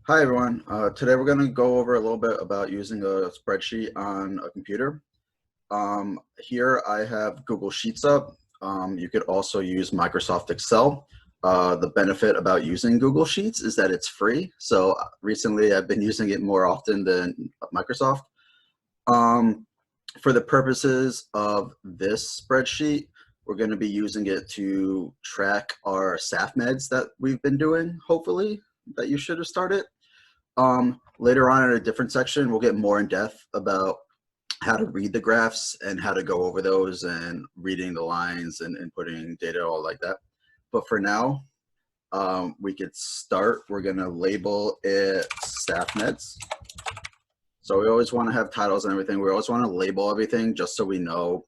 Hi everyone. Today we're going to go over a little bit about using a spreadsheet on a computer. Here I have Google Sheets up. You could also use Microsoft Excel. The benefit about using Google Sheets is that it's free. So recently I've been using it more often than Microsoft. For the purposes of this spreadsheet, we're going to be using it to track our Safemeds that we've been doing, hopefully, that you should have started. Later on in a different section, we'll get more in depth about how to read the graphs and how to go over those and reading the lines and inputting data, all like that. But for now, we could start. We're going to label it Safemeds. So we always want to have titles and everything. We always want to label everything just so we know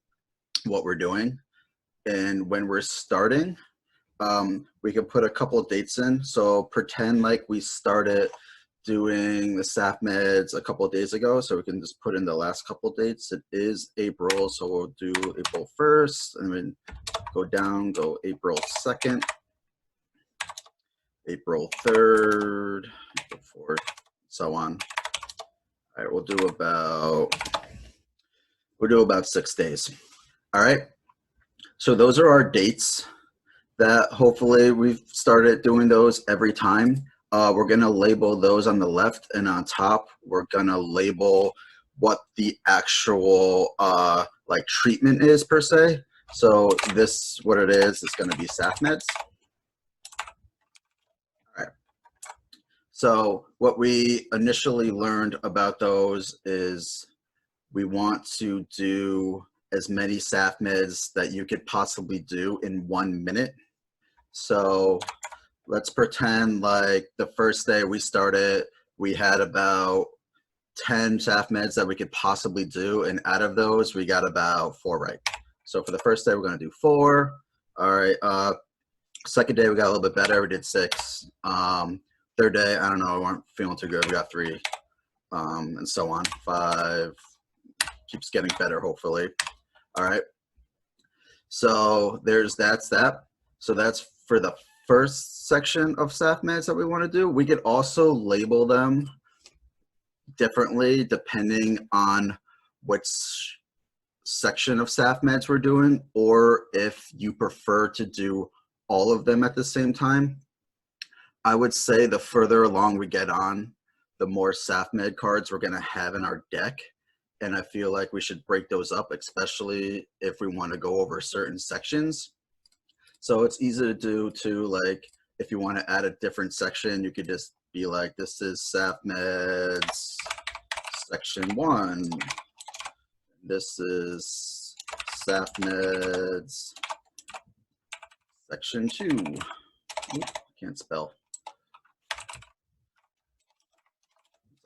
what we're doing. And when we're starting, we can put a couple of dates in. So pretend like we started doing the Safemeds a couple of days ago, so we can just put in the last couple of dates. It is April, so we'll do April 1st, and then go down, go April 2nd, April 3rd, April 4th, so on. All right, we'll do about 6 days. All right, so those are our dates that hopefully we've started doing those every time. We're going to label those on the left, and on top we're going to label what the actual like treatment is per se. So this, what it is going to be Safemeds. All right. So what we initially learned about those is we want to do as many Safemeds that you could possibly do in 1 minute. So let's pretend like the first day we started, we had about 10 Safemeds that we could possibly do, and out of those, we got about 4 right. So for the first day, we're going to do 4. All right. Second day, we got a little bit better. We did 6. Third day, I don't know, we weren't feeling too good. We got 3, and so on. 5 keeps getting better, hopefully. All right. So that's that. So that's for the first section of Safemeds that we want to do. We could also label them differently depending on which section of Safemeds we're doing, or if you prefer to do all of them at the same time. I would say the further along we get on, the more Safmed cards we're going to have in our deck. And I feel like we should break those up, especially if we want to go over certain sections. So it's easy to do too, like if you want to add a different section, you could just be like, this is Safemeds section 1. This is Safemeds section 2. Oop, can't spell.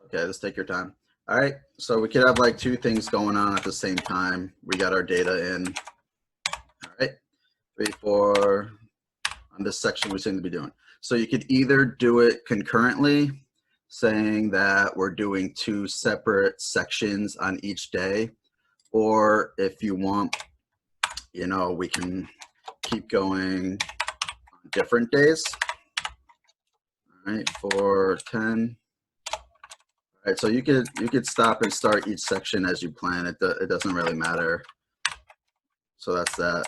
Okay, let's take your time. All right, so we could have like 2 things going on at the same time. We got our data in. All right, 3, 4, on this section we seem to be doing. So you could either do it concurrently, saying that we're doing 2 separate sections on each day, or if you want, you know, we can keep going on different days. All right, 4, 10. All right, so you could stop and start each section as you plan. It doesn't really matter. So that's that.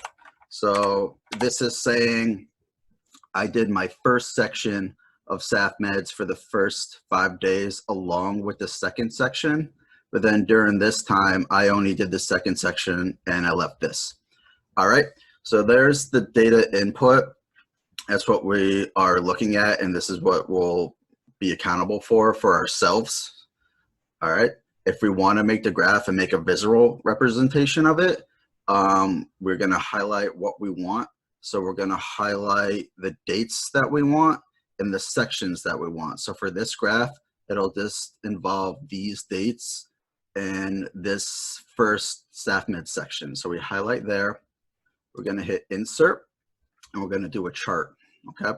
So this is saying I did my first section of Safemeds for the first 5 days along with the second section. But then during this time, I only did the second section and I left this. All right, so there's the data input. That's what we are looking at, and this is what we'll be accountable for ourselves. All right, if we want to make the graph and make a visual representation of it, we're going to highlight what we want. So we're going to highlight the dates that we want and the sections that we want. So for this graph, it'll just involve these dates and this first Safmed section. So we highlight there. We're going to hit insert, and we're going to do a chart. Okay.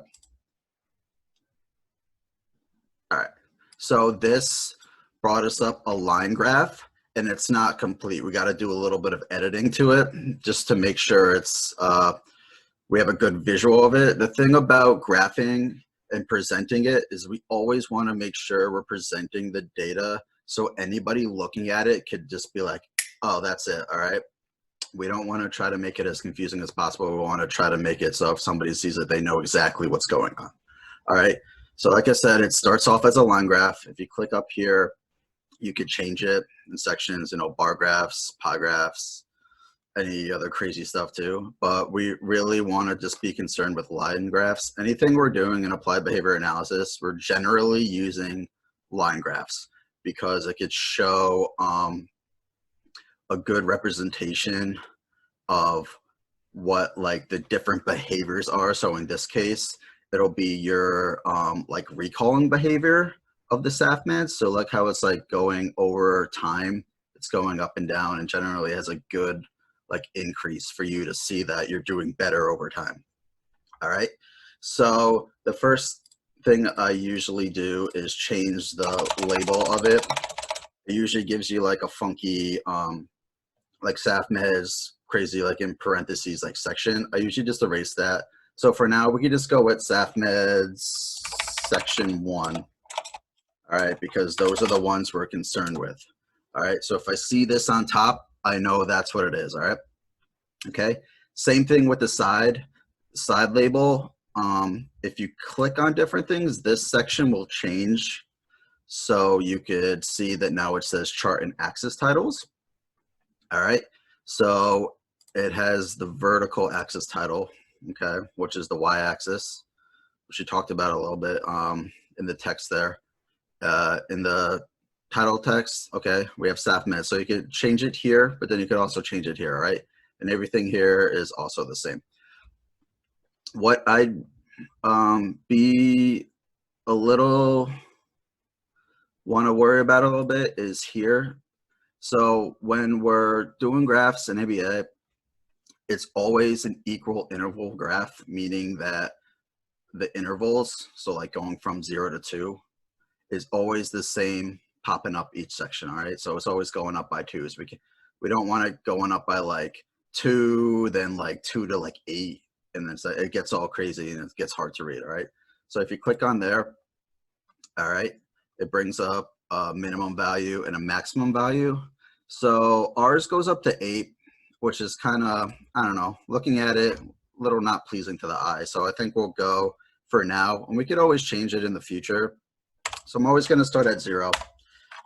All right. So this brought us up a line graph, and it's not complete. We got to do a little bit of editing to it just to make sure it's we have a good visual of it. The thing about graphing and presenting it is we always want to make sure we're presenting the data so anybody looking at it could just be like, oh, that's it. All right. We don't want to try to make it as confusing as possible. We want to try to make it so if somebody sees it, they know exactly what's going on. All right. So like I said, it starts off as a line graph. If you click up here, you could change it in sections, you know, bar graphs, pie graphs, any other crazy stuff too. But we really want to just be concerned with line graphs. Anything we're doing in applied behavior analysis, we're generally using line graphs because it could show a good representation of what like the different behaviors are. So in this case, it'll be your like recalling behavior of the Safemeds. So like how it's like going over time, it's going up and down and generally has a good like increase for you to see that you're doing better over time. All right. So the first thing I usually do is change the label of it. It usually gives you like a funky like Safemeds crazy like in parentheses like section. I usually just erase that. So for now we can just go with Safemeds section 1. All right, because those are the ones we're concerned with. All right, so if I see this on top, I know that's what it is. All right. Okay. Same thing with the side label. If you click on different things, this section will change. So you could see that now it says chart and axis titles. All right. So it has the vertical axis title, okay, which is the y-axis, which we talked about a little bit in the text there. In the title text, okay, we have Safemeds. So you could change it here, but then you could also change it here, all right? And everything here is also the same. What I'd be a little want to worry about a little bit is here. So when we're doing graphs in ABA, it's always an equal interval graph, meaning that the intervals, so like going from 0 to 2, is always the same popping up each section, all right? So it's always going up by 2s. We don't want it going up by like 2, then like 2 to like 8, and then it gets all crazy and it gets hard to read, all right? So if you click on there, all right, it brings up a minimum value and a maximum value. So ours goes up to 8, which is kind of, I don't know, looking at it, a little not pleasing to the eye. So I think we'll go for now, and we could always change it in the future. So I'm always going to start at 0.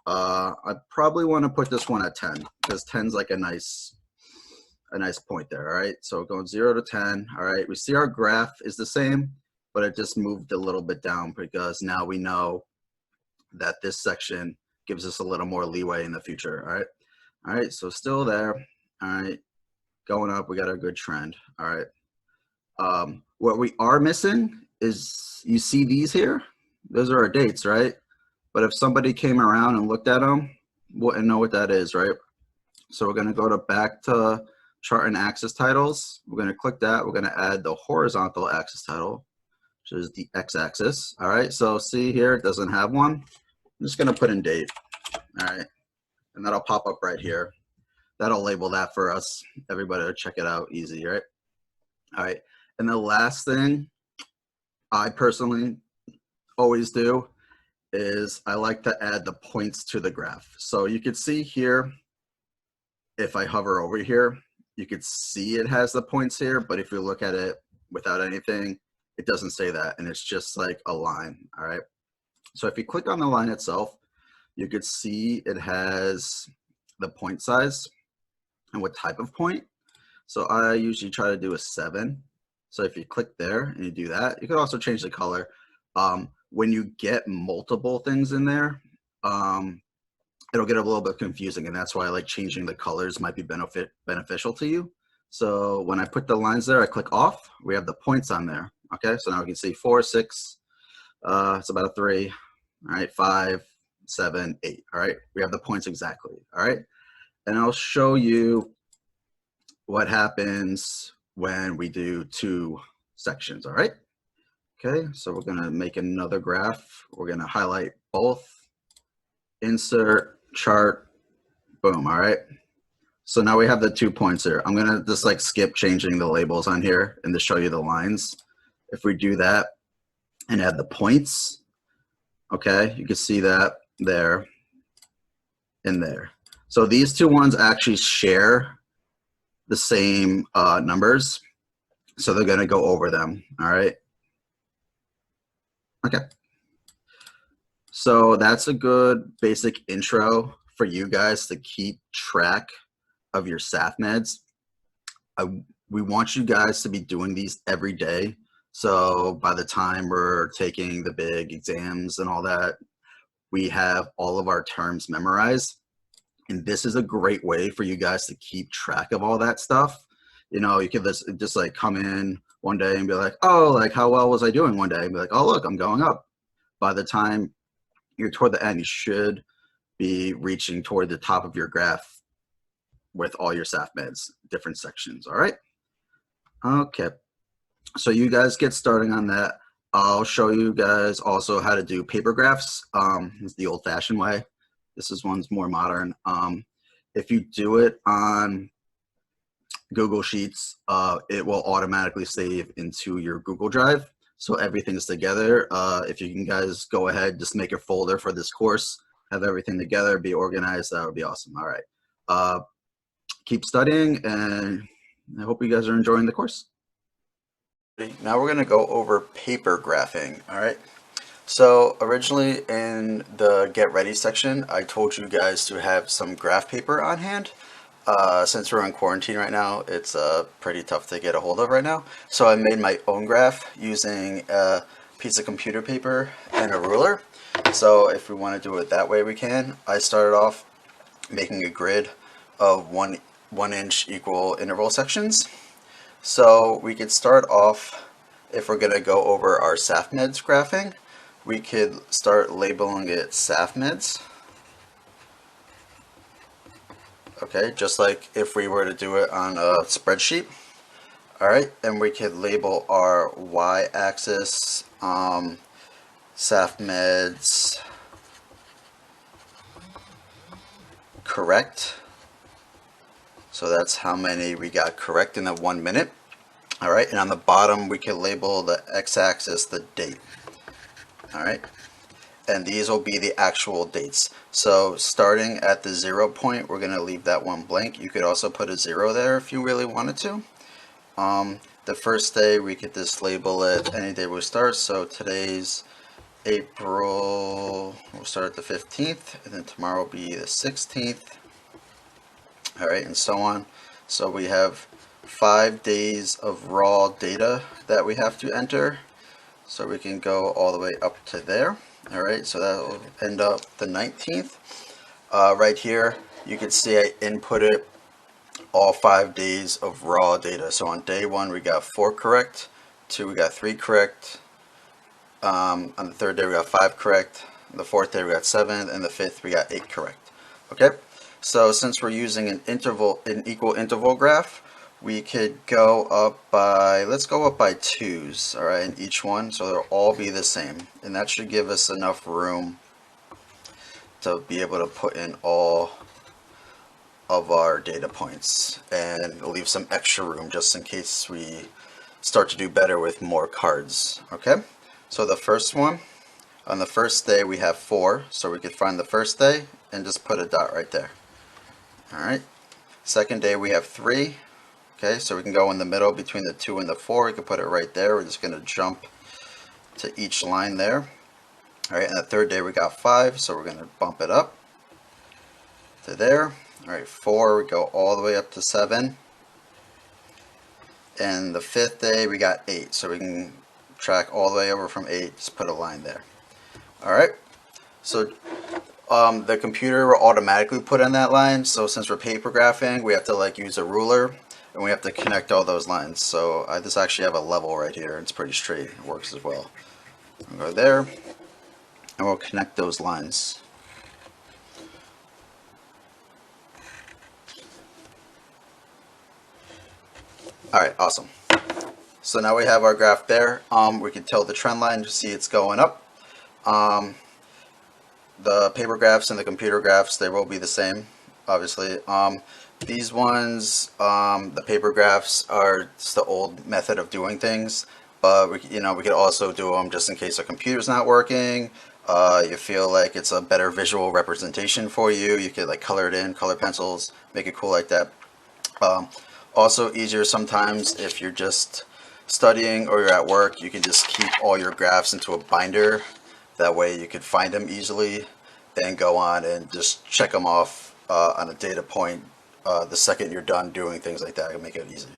I probably want to put this one at 10 because 10's like a nice point there. All right. So going 0 to 10. All right. We see our graph is the same, but it just moved a little bit down because now we know that this section gives us a little more leeway in the future. All right. All right. So still there. All right. Going up. We got a good trend. All right. What we are missing is, you see these here? Those are our dates, right? But if somebody came around and looked at them, wouldn't know what that is, right? So we're going to go back to chart and axis titles. We're going to click that. We're going to add the horizontal axis title, which is the x-axis. All right. So see here, it doesn't have one. I'm just going to put in date. All right. And that'll pop up right here. That'll label that for us. Everybody will check it out easy, right? All right. And the last thing I personally always do is I like to add the points to the graph. So you can see here, if I hover over here, you could see it has the points here, but if you look at it without anything, it doesn't say that, and it's just like a line, all right? So if you click on the line itself, you could see it has the point size and what type of point. So I usually try to do a 7. So if you click there and you do that, you could also change the color. When you get multiple things in there, it'll get a little bit confusing, and that's why I like changing the colors might be beneficial to you. So when I put the lines there, I click off, we have the points on there. Okay, so now we can see 4, 6, it's about a 3, all right, 5, 7, 8, all right, we have the points exactly, all right? And I'll show you what happens when we do 2 sections, all right? Okay, so we're gonna make another graph. We're gonna highlight both, insert, chart, boom, all right? So now we have the 2 points here. I'm gonna just like skip changing the labels on here and just show you the lines. If we do that, and add the points. Okay, you can see that there and there. So these two ones actually share the same numbers, so they're going to go over them. All right. Okay. So that's a good basic intro for you guys to keep track of your Safemeds. We want you guys to be doing these every day. So by the time we're taking the big exams and all that, we have all of our terms memorized. And this is a great way for you guys to keep track of all that stuff. You know, you could just like come in one day and be like, oh, like how well was I doing one day? And be like, oh, look, I'm going up. By the time you're toward the end, you should be reaching toward the top of your graph with all your Safemeds, different sections. All right. Okay. So you guys get starting on that. I'll show you guys also how to do paper graphs. It's the old-fashioned way. This is one's more modern. If you do it on Google Sheets, it will automatically save into your Google Drive. So everything's together. If you can guys go ahead, just make a folder for this course, have everything together, be organized, that would be awesome. All right. Keep studying, and I hope you guys are enjoying the course. Now we're going to go over paper graphing. All right. So originally in the get ready section, I told you guys to have some graph paper on hand. Since we're in quarantine right now, it's pretty tough to get a hold of right now. So I made my own graph using a piece of computer paper and a ruler. So if we want to do it that way, we can. I started off making a grid of one inch equal interval sections. So we could start off, if we're going to go over our Safemeds graphing, we could start labeling it Safemeds. Okay, just like if we were to do it on a spreadsheet. All right, and we could label our y-axis Safemeds correct. So that's how many we got correct in the 1 minute. All right, and on the bottom we can label the x-axis the date. All right, and these will be the actual dates. So starting at the 0 point, we're going to leave that one blank. You could also put a 0 there if you really wanted to. The first day we could just label it any day we start. So today's April, we'll start at the 15th, and then tomorrow will be the 16th. All right, and so on. So we have 5 days of raw data that we have to enter. So we can go all the way up to there. All right, so that will end up the 19th. Right here, you can see I inputted all 5 days of raw data. So on day 1, we got 4 correct. 2, we got 3 correct. On the 3rd day, we got 5 correct. On the 4th day, we got 7, and the 5th, we got 8 correct. Okay. So since we're using an equal interval graph, we could go up by, let's go up by 2s, all right, in each one, so they'll all be the same. And that should give us enough room to be able to put in all of our data points and leave some extra room just in case we start to do better with more cards, okay? So the first one, on the first day we have 4, so we could find the first day and just put a dot right there. All right, second day we have 3. Okay, so we can go in the middle between the 2 and the 4. We can put it right there. We're just going to jump to each line there. All right, and the third day we got 5, so we're going to bump it up to there. All right, 4, we go all the way up to 7. And the 5th day we got 8, so we can track all the way over from 8, just put a line there. All right, so the computer will automatically put in that line. So since we're paper graphing, we have to like use a ruler and we have to connect all those lines. So I just actually have a level right here. It's pretty straight. It works as well. I'll go there and we'll connect those lines. All right, awesome. So now we have our graph there. We can tell the trend line to see it's going up. The paper graphs and the computer graphs, they will be the same, obviously. These ones, the paper graphs are just the old method of doing things. but we could also do them just in case a computer's not working. You feel like it's a better visual representation for you. You could like color it in, color pencils, make it cool like that. Um, Also easier sometimes if you're just studying or you're at work, you can just keep all your graphs into a binder. That way you could find them easily and go on and just check them off on a data point the second you're done doing things like that. It'll make it easy.